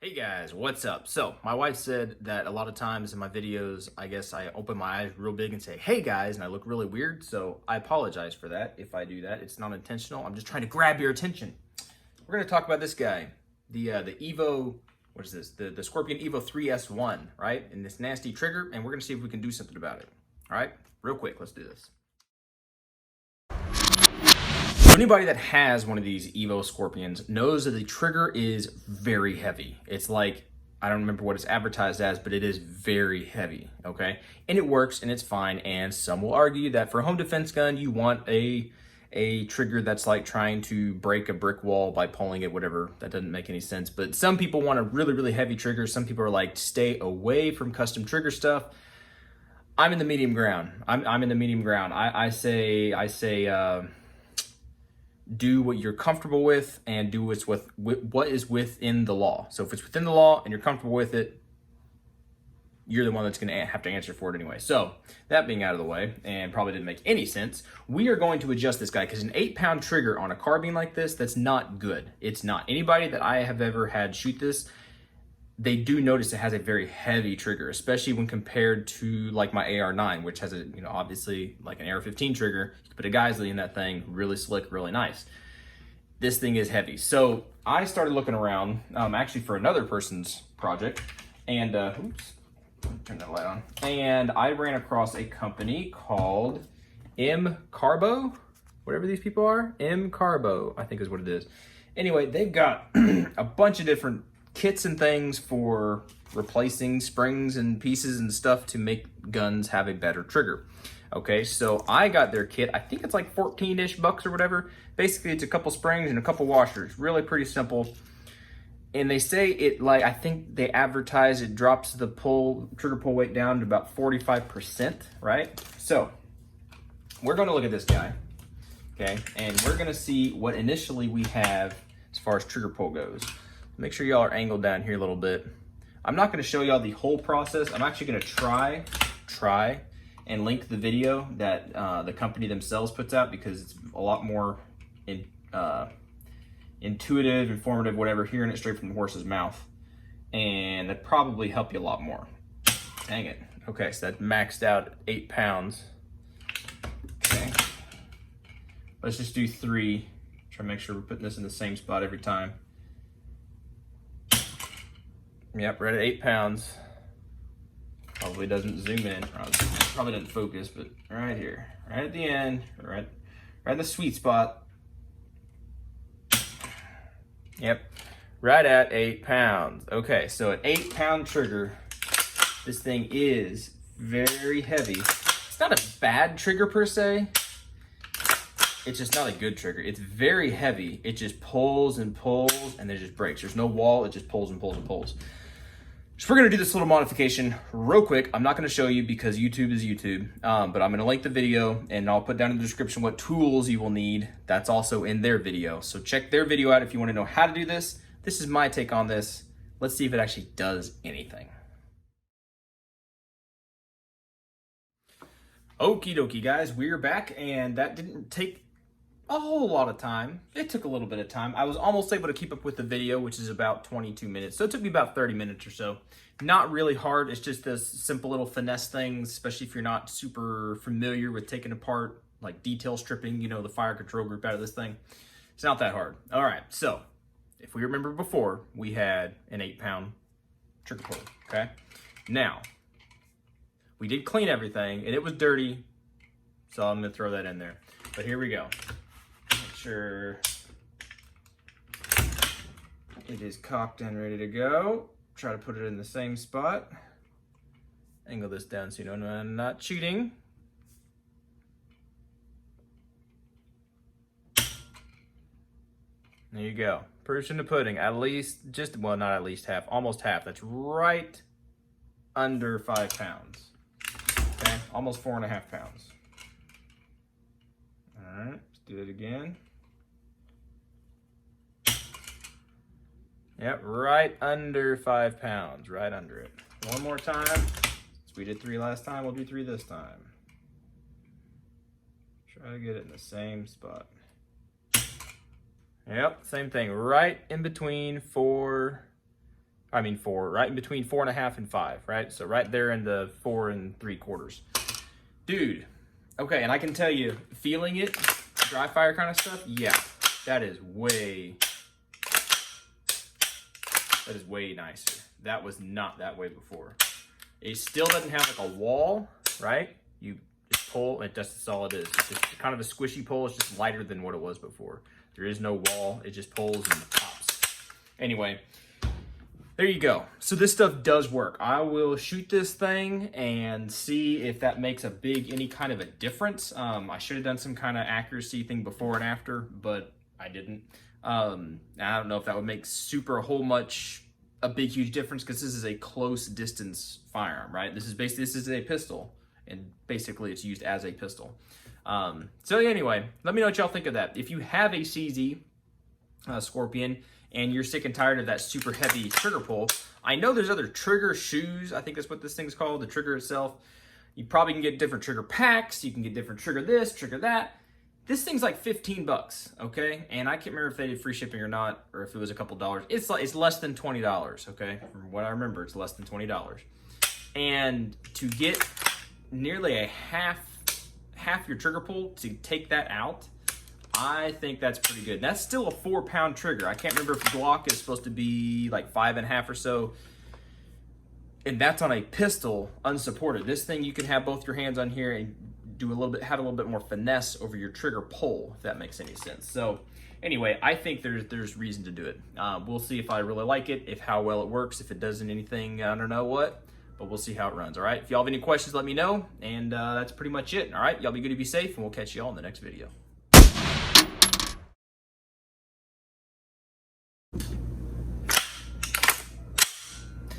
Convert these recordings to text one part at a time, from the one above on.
Hey guys, what's up? So, my wife said that a lot of times in my videos, I guess I open my eyes real big and say, hey guys, and I look really weird. So, I apologize for that if I do that. It's not intentional. I'm just trying to grab your attention. We're going to talk about this guy, the Evo, what is this? The Scorpion Evo 3S1, right? And this nasty trigger, and we're going to see if we can do something about it. All right? Real quick, let's do this. So anybody that has one of these Evo Scorpions knows that the trigger is very heavy. It's like, I don't remember what it's advertised as, but it is very heavy, okay? And it works and it's fine, and some will argue that for a home defense gun, you want a trigger that's like trying to break a brick wall by pulling it, whatever. That doesn't make any sense. But some people want a really, really heavy trigger. Some people are like, stay away from custom trigger stuff. I'm in the medium ground. I'm in the medium ground. I say, do what you're comfortable with and do what is within the law. So if it's within the law and you're comfortable with it, you're the one that's going to have to answer for it anyway. So that being out of the way, and probably didn't make any sense, we are going to adjust this guy because an 8-pound trigger on a carbine like this, that's not good. It's not. Anybody that I have ever had shoot this, they do notice it has a very heavy trigger, especially when compared to like my AR9, which has a, obviously like an AR-15 trigger. You can put a Geisley in that thing, really slick, really nice. This thing is heavy. So I started looking around, actually for another person's project, and oops, turn that light on. And I ran across a company called MCarbo, whatever these people are. MCarbo, I think is what it is. Anyway, they've got a bunch of different kits and things for replacing springs and pieces and stuff to make guns have a better trigger. Okay, so I got their kit. I think it's like 14-ish bucks or whatever. Basically, it's a couple springs and a couple washers. Really pretty simple. And they say it, like, I think they advertise it drops the trigger pull weight down to about 45%, right? So we're going to look at this guy, okay? And we're going to see what initially we have as far as trigger pull goes. Make sure y'all are angled down here a little bit. I'm not going to show y'all the whole process. I'm actually going to try and link the video that the company themselves puts out, because it's a lot more intuitive, informative, whatever, hearing it straight from the horse's mouth. And that probably help you a lot more. Dang it. Okay, so that maxed out 8 pounds. Okay. Let's just do 3. Try to make sure we're putting this in the same spot every time. Yep, right at 8 pounds. Probably doesn't zoom in. Probably doesn't focus, but right here, right at the end, right in the sweet spot. Yep, right at 8 pounds. Okay, so an 8-pound trigger. This thing is very heavy. It's not a bad trigger per se. It's just not a good trigger. It's very heavy. It just pulls and pulls, and it just breaks. There's no wall. It just pulls and pulls and pulls. So we're going to do this little modification real quick. I'm not going to show you because YouTube is YouTube, but I'm going to link the video, and I'll put down in the description what tools you will need. That's also in their video. So check their video out if you want to know how to do this. This is my take on this. Let's see if it actually does anything. Okie dokie, guys, we're back, and that didn't take a whole lot of time. It took a little bit of time. I was almost able to keep up with the video, which is about 22 minutes. So it took me about 30 minutes or so. Not really hard. It's just this simple little finesse things, especially if you're not super familiar with taking apart, like detail stripping, the fire control group out of this thing. It's not that hard. All right, so if we remember before, we had an 8-pound trigger pull, okay? Now, we did clean everything, and it was dirty, so I'm gonna throw that in there. But here we go. Make sure it is cocked and ready to go. Try to put it in the same spot. Angle this down so you know I'm not cheating. There you go. Proof in the pudding. At least, well, not at least half, almost half. That's right under 5 pounds. Okay, almost 4.5 pounds. All right, let's do it again. Yep, right under 5 pounds, right under it. One more time. Since we did 3 last time, we'll do 3 this time. Try to get it in the same spot. Yep, same thing, right in between 4 I mean 4, right in between 4.5 and 5, right? So right there in the 4 3/4. Dude, okay, and I can tell you, feeling it, dry fire kind of stuff, yeah, that is way nicer. That was not that way before. It still doesn't have like a wall, right? You just pull, and that's all it is. It's just kind of a squishy pull. It's just lighter than what it was before. There is no wall. It just pulls and pops. Anyway, there you go. So this stuff does work. I will shoot this thing and see if that makes any kind of a difference. I should have done some kind of accuracy thing before and after, but I didn't. I don't know if that would make a big huge difference, because this is a close distance firearm, right? This is a pistol, and basically it's used as a pistol. So anyway, let me know what y'all think of that. If you have a CZ Scorpion and you're sick and tired of that super heavy trigger pull, I know there's other trigger shoes. I think that's what this thing's called, the trigger itself. You probably can get different trigger packs. You can get different trigger this, trigger that. This thing's like $15, okay? And I can't remember if they did free shipping or not, or if it was a couple dollars. It's less than $20, okay? From what I remember, it's less than $20. And to get nearly a half your trigger pull, to take that out, I think that's pretty good. That's still a 4-pound trigger. I can't remember if Glock is supposed to be like 5.5 or so. And that's on a pistol, unsupported. This thing, you can have both your hands on here and have a little bit more finesse over your trigger pull, if that makes any sense. So anyway, I think there's reason to do it. We'll see if I really like it, if how well it works, if it doesn't anything, I don't know what, but we'll see how it runs. All right, if y'all have any questions, let me know. And that's pretty much it. All right, y'all be good to be safe, and we'll catch y'all in the next video.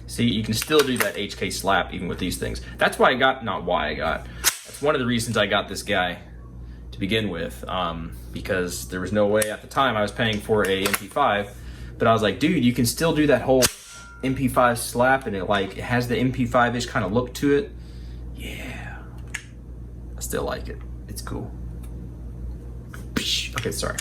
See, you can still do that HK slap even with these things. That's why that's one of the reasons I got this guy to begin with, because there was no way at the time I was paying for a MP5, but I was like, dude, you can still do that whole MP5 slap, and it has the MP5-ish kind of look to it. Yeah, I still like it. It's cool. Okay, sorry.